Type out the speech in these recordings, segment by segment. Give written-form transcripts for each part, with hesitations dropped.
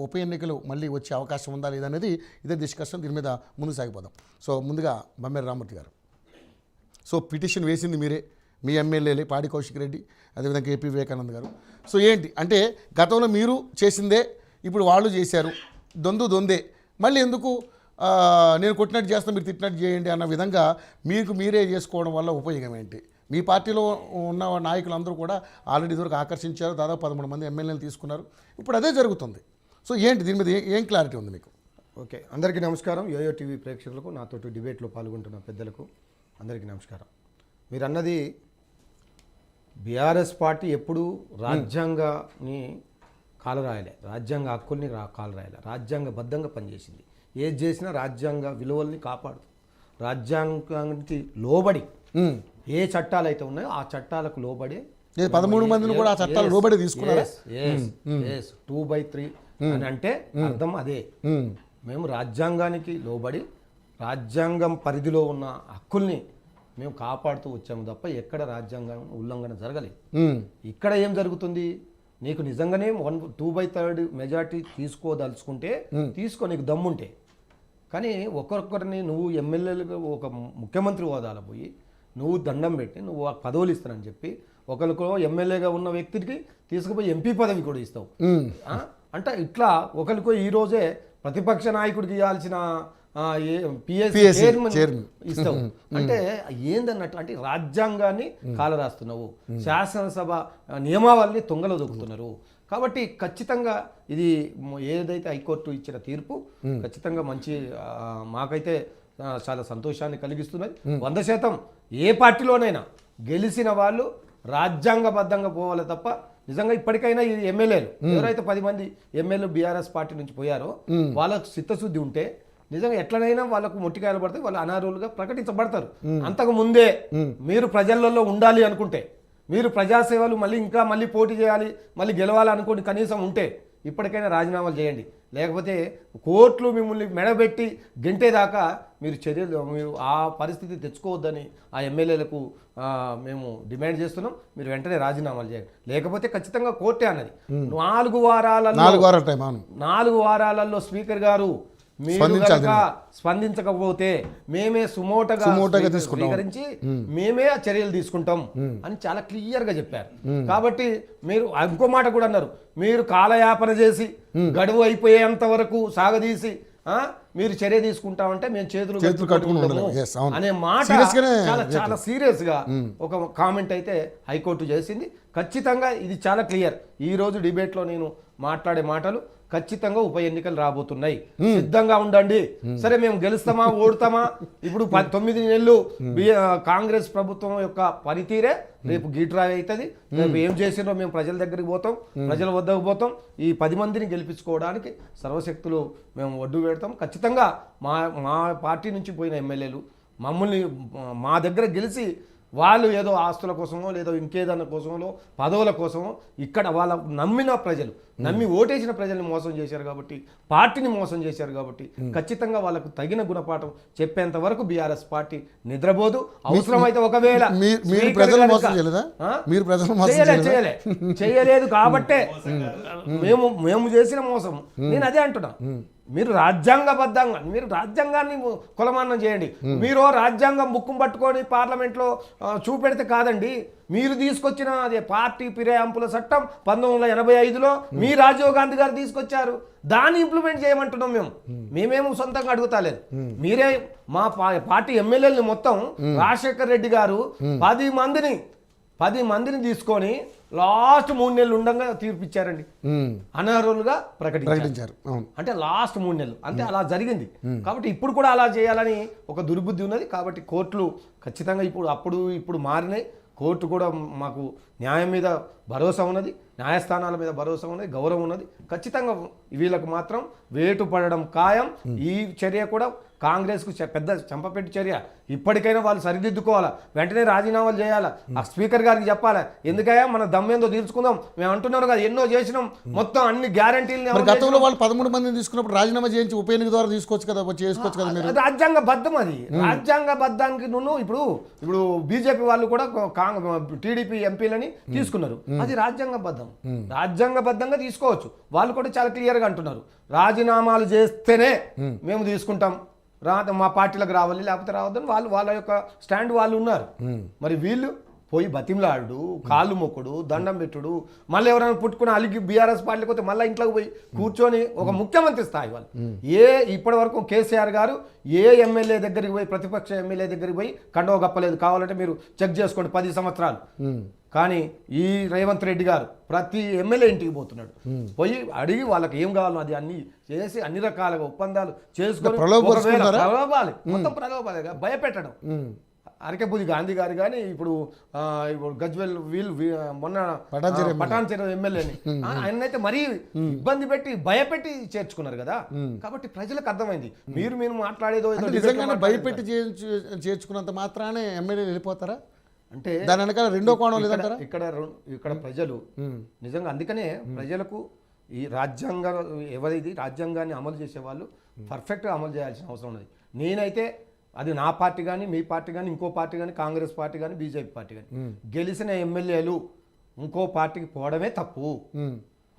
ఉప ఎన్నికలు మళ్ళీ వచ్చే అవకాశం ఉందా లేదనేది ఇదే డిస్కషన్. దీని మీద ముందుకు సాగిపోదాం. సో ముందుగా బమ్మెర రామమూర్తి గారు, సో పిటిషన్ వేసింది మీరే, మీ ఎమ్మెల్యేలే పాడి కౌశిక్ రెడ్డి, అదేవిధంగా ఏపీ వివేకానంద్ గారు. సో ఏంటి అంటే గతంలో మీరు చేసిందే ఇప్పుడు వాళ్ళు చేశారు, దొందే, మళ్ళీ ఎందుకు నేను కొట్టినట్టు చేస్తాను మీరు తిట్టినట్టు చేయండి అన్న విధంగా మీకు మీరే చేసుకోవడం వల్ల ఉపయోగం ఏంటి? మీ పార్టీలో ఉన్న నాయకులందరూ కూడా ఆల్రెడీ ఇదివరకు ఆకర్షించారు, దాదాపు 13 మంది ఎమ్మెల్యేలు తీసుకున్నారు, ఇప్పుడు అదే జరుగుతుంది. సో ఏంటి దీని మీద ఏం క్లారిటీ ఉంది మీకు? ఓకే, అందరికీ నమస్కారం. యోయో టీవీ ప్రేక్షకులకు, నాతోటి డిబేట్లో పాల్గొంటున్న పెద్దలకు అందరికీ నమస్కారం. మీరు అన్నది బీఆర్ఎస్ పార్టీ ఎప్పుడూ రాజ్యాంగాన్ని కాలరాయలే, రాజ్యాంగ హక్కుల్ని కాలరాయలే, రాజ్యాంగబద్ధంగా పనిచేసింది. ఏది చేసినా రాజ్యాంగ విలువల్ని కాపాడు, రాజ్యాంగానికి లోబడి ఏ చట్టాలు అయితే ఉన్నాయో ఆ చట్టాలకు లోబడి 13 మందిని కూడా ఆ చట్టాలు లోబడి తీసుకున్నారు. 2/3 అని అంటే అర్థం అదే. మేము రాజ్యాంగానికి లోబడి రాజ్యాంగం పరిధిలో ఉన్న హక్కుల్ని మేము కాపాడుతూ వచ్చాము తప్ప ఎక్కడ రాజ్యాంగం ఉల్లంఘన జరగలేదు. ఇక్కడ ఏం జరుగుతుంది? నీకు నిజంగానే 2/3 మెజార్టీ తీసుకోదలుచుకుంటే తీసుకో, నీకు దమ్ముంటే. కానీ ఒక్కొక్కరిని నువ్వు ఎమ్మెల్యేలుగా ఒక ముఖ్యమంత్రి హోదాలో పోయి నువ్వు దండం పెట్టి నువ్వు ఆ పదవులు ఇస్తానని చెప్పి ఒకరికో ఎమ్మెల్యేగా ఉన్న వ్యక్తికి తీసుకుపోయి ఎంపీ పదవి కూడా ఇస్తావు. అంటే ఇట్లా ఒకరికో ఈరోజే ప్రతిపక్ష నాయకుడికి ఇవ్వాల్సిన చైర్మన్ ఇస్తావు. అంటే ఏందన్నట్టు అంటే రాజ్యాంగాన్ని కాలరాస్తున్నావు, శాసనసభ నియమావళిని తొంగలో దొక్కుతున్నారు. కాబట్టి ఖచ్చితంగా ఇది ఏదైతే హైకోర్టు ఇచ్చిన తీర్పు ఖచ్చితంగా మంచి, మాకైతే చాలా సంతోషాన్ని కలిగిస్తున్నది. 100% ఏ పార్టీలోనైనా గెలిచిన వాళ్ళు రాజ్యాంగబద్ధంగా పోవాలి తప్ప నిజంగా ఇప్పటికైనా ఈ ఎమ్మెల్యేలు ఎవరైతే 10 మంది ఎమ్మెల్యేలు బీఆర్ఎస్ పార్టీ నుంచి పోయారో వాళ్ళకు చిత్తశుద్ధి ఉంటే నిజంగా ఎట్లనైనా వాళ్ళకు మొట్టికాయలు పడితే వాళ్ళు అనర్హులుగా ప్రకటించబడతారు. అంతకు ముందే మీరు ప్రజలలో ఉండాలి అనుకుంటే, మీరు ప్రజాసేవలు మళ్ళీ పోటీ చేయాలి, మళ్ళీ గెలవాలనుకోండి కనీసం ఉంటే ఇప్పటికైనా రాజీనామాలు చేయండి. లేకపోతే కోర్టులు మిమ్మల్ని మెడబెట్టి గెంటేదాకా మీరు ఆ పరిస్థితి తెచ్చుకోవద్దని ఆ ఎమ్మెల్యేలకు మేము డిమాండ్ చేస్తున్నాం. మీరు వెంటనే రాజీనామాలు చేయండి, లేకపోతే ఖచ్చితంగా కోర్టే అన్నది 4 వారాలలో స్పీకర్ గారు మీరు స్పందించకపోతే మేమే సుమోటగా స్వీకరించి మేమే ఆ చర్యలు తీసుకుంటాం అని చాలా క్లియర్ గా చెప్పారు. కాబట్టి మీరు ఇంకో మాట కూడా అన్నారు, మీరు కాలయాపన చేసి గడువు అయిపోయేంత వరకు సాగదీసి మీరు చర్య తీసుకుంటామంటే మేము చేతులు కట్టుకుంటాము అనే మాట చాలా సీరియస్ గా ఒక కామెంట్ అయితే హైకోర్టు చేసింది. ఖచ్చితంగా ఇది చాలా క్లియర్. ఈ రోజు డిబేట్ లో నేను మాట్లాడే మాటలు ఖచ్చితంగా ఉప ఎన్నికలు రాబోతున్నాయి, సిద్ధంగా ఉండండి. సరే మేము గెలుస్తామా ఓడుతామా, ఇప్పుడు 9 నెలలు కాంగ్రెస్ ప్రభుత్వం యొక్క పనితీరే రేపు గీట్రాయి అవుతుంది. రేపు ఏం చేసినో మేము ప్రజల దగ్గరికి పోతాం, ప్రజల వద్దకు పోతాం. ఈ 10 మందిని గెలిపించుకోవడానికి సర్వశక్తులు మేము ఒడ్డు పెడతాం. ఖచ్చితంగా మా పార్టీ నుంచి పోయిన ఎమ్మెల్యేలు మమ్మల్ని మా దగ్గర గెలిచి వాళ్ళు ఏదో ఆస్తుల కోసమో లేదో ఇంకేదన్న కోసమో పదవుల కోసమో ఇక్కడ వాళ్ళ నమ్మిన ప్రజలు నమ్మి ఓటేసిన ప్రజల్ని మోసం చేశారు కాబట్టి, పార్టీని మోసం చేశారు కాబట్టి ఖచ్చితంగా వాళ్ళకు తగిన గుణపాఠం చెప్పేంత వరకు బీఆర్ఎస్ పార్టీ నిద్రపోదు. అవసరమైతే ఒకవేళ చేయలేదు కాబట్టే మేము చేసిన మోసం. నేను అదే అంటున్నా, మీరు రాజ్యాంగబద్ధంగా మీరు రాజ్యాంగాన్ని కొలమానం చేయండి. మీరు రాజ్యాంగం బుక్కును పట్టుకొని పార్లమెంట్లో చూపెడితే కాదండి. మీరు తీసుకొచ్చిన అదే పార్టీ ఫిరాయింపుల చట్టం 1985లో మీ రాజీవ్ గాంధీ గారు తీసుకొచ్చారు, దాన్ని ఇంప్లిమెంట్ చేయమంటున్నాం. మేమేమో సొంతంగా అడుగుతాలేదు. మీరే మా పార్టీ ఎమ్మెల్యేలని మొత్తం రాజశేఖర్ రెడ్డి గారు 10 మందిని తీసుకొని లాస్ట్ 3 నెలలు ఉండగా తీర్పిచ్చారండి, అనర్హులుగా ప్రకటించారు. అంటే లాస్ట్ 3 నెలలు అంటే అలా జరిగింది. కాబట్టి ఇప్పుడు కూడా అలా చేయాలని ఒక దుర్బుద్ధి ఉన్నది. కాబట్టి కోర్టులు ఖచ్చితంగా ఇప్పుడు మారినాయి. కోర్టు కూడా మాకు న్యాయం మీద భరోసా ఉన్నది, న్యాయస్థానాల మీద భరోసా ఉన్నది, గౌరవం ఉన్నది. ఖచ్చితంగా వీళ్ళకు మాత్రం వేటు పడడం ఖాయం. ఈ చర్య కూడా కాంగ్రెస్కు పెద్ద చంపపెట్టి చర్య. ఇప్పటికైనా వాళ్ళు సరిదిద్దుకోవాలా, వెంటనే రాజీనామాలు చేయాలా, ఆ స్పీకర్ గారికి చెప్పాలా. ఎందుకయ్యా మన దమ్మేందో తీర్చుకుందాం, మేము అంటున్నాం కదా ఎన్నో చేసినాం, మొత్తం అన్ని గ్యారంటీలు. గతంలో వాళ్ళు 13 మందిని తీసుకున్నప్పుడు రాజీనామా చేయించి ఉప ఎన్నిక ద్వారా చేసుకోవచ్చు కదా. రాజ్యాంగబద్ధం అది. రాజ్యాంగబద్ధానికి ఇప్పుడు బీజేపీ వాళ్ళు కూడా టీడీపీ ఎంపీలని తీసుకున్నారు. అది రాజ్యాంగబద్ధంగా తీసుకోవచ్చు. వాళ్ళు కూడా చాలా క్లియర్గా అంటున్నారు, రాజీనామాలు చేస్తేనే మేము తీసుకుంటాం, మా పార్టీలకు రావాలి లేకపోతే రావద్దని వాళ్ళ యొక్క స్టాండ్ వాళ్ళు ఉన్నారు. మరి వీళ్ళు పోయి బతిమలాడు, కాళ్ళు మొక్కుడు, దండం పెట్టుడు, మళ్ళీ ఎవరైనా పుట్టుకుని అలిగి బీఆర్ఎస్ పార్టీకి పోతే మళ్ళీ ఇంట్లోకి పోయి కూర్చొని ఒక ముఖ్యమంత్రి స్థాయి వాళ్ళు ఇప్పటి వరకు కేసీఆర్ గారు ఏ ఎమ్మెల్యే దగ్గరికి పోయి, ప్రతిపక్ష ఎమ్మెల్యే దగ్గరికి పోయి కండవ గప్పలేదు. కావాలంటే మీరు చెక్ చేసుకోండి 10 సంవత్సరాలు. కానీ ఈ రేవంత్ రెడ్డి గారు ప్రతి ఎమ్మెల్యే ఇంటికి పోతున్నాడు, పోయి అడిగి వాళ్ళకి ఏం కావాలో అది అన్ని చేసి అన్ని రకాలుగా ఒప్పందాలు చేసుకొని ప్రలోభాలు, మొత్తం ప్రలోభాలు, భయపెట్టడం. అరకెబుది గాంధీ గారు కానీ ఇప్పుడు గజ్వెల్ మొన్న పటాన్చెరు ఎమ్మెల్యేని ఆయనైతే మరీ ఇబ్బంది పెట్టి భయపెట్టి చేర్చుకున్నారు కదా. కాబట్టి ప్రజలకు అర్థమైంది, మీరు మాట్లాడేదో భయపెట్టి చేర్చుకున్నంత మాత్రానే ఎమ్మెల్యేలు వెళ్ళిపోతారా అంటే దాని వెనకాల రెండో కోణం లేదంటారా? ఇక్కడ ప్రజలు నిజంగా అందుకనే ప్రజలకు ఈ రాజ్యాంగాన్ని అమలు చేసే వాళ్ళు పర్ఫెక్ట్గా అమలు చేయాల్సిన అవసరం ఉన్నది. నేనైతే అది నా పార్టీ కానీ, మీ పార్టీ కానీ, ఇంకో పార్టీ కానీ, కాంగ్రెస్ పార్టీ కానీ, బీజేపీ పార్టీ కానీ, గెలిచిన ఎమ్మెల్యేలు ఇంకో పార్టీకి పోవడమే తప్పు.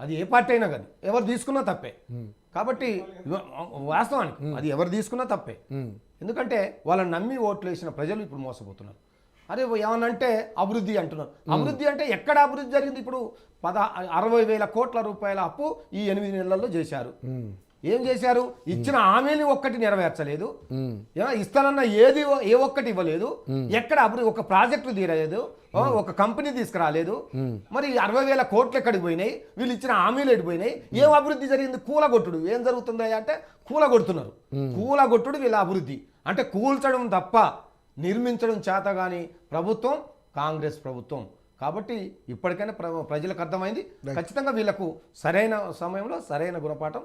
అది ఏ పార్టీ అయినా కానీ ఎవరు తీసుకున్నా తప్పే. కాబట్టి వాస్తవానికి అది ఎవరు తీసుకున్నా తప్పే. ఎందుకంటే వాళ్ళని నమ్మి ఓట్లు వేసిన ప్రజలు ఇప్పుడు మోసపోతున్నారు. అరే ఏమనంటే అభివృద్ధి అంటున్నారు. అభివృద్ధి అంటే ఎక్కడ అభివృద్ధి జరిగింది? ఇప్పుడు 60,000 కోట్ల రూపాయల అప్పు ఈ 8 నెలల్లో చేశారు. ఏం చేశారు? ఇచ్చిన హామీని ఒక్కటి నెరవేర్చలేదు, ఇస్తానన్న ఏ ఒక్కటి ఇవ్వలేదు, ఎక్కడ అభివృద్ధి ఒక ప్రాజెక్టు తీరలేదు, ఒక కంపెనీ తీసుకురాలేదు. మరి 60,000 కోట్లు ఎక్కడికి పోయినాయి? వీళ్ళు ఇచ్చిన హామీలు ఎడిపోయినాయి. ఏం అభివృద్ధి జరిగింది? కూలగొట్టుడు. ఏం జరుగుతుందా అంటే కూలగొడుతున్నారు. కూలగొట్టుడు వీళ్ళ అభివృద్ధి. అంటే కూల్చడం తప్ప నిర్మించడం చేత కానీ ప్రభుత్వం కాంగ్రెస్ ప్రభుత్వం. కాబట్టి ఇప్పటికైనా ప్రజలకు అర్థమైంది, ఖచ్చితంగా వీళ్ళకు సరైన సమయంలో సరైన గుణపాఠం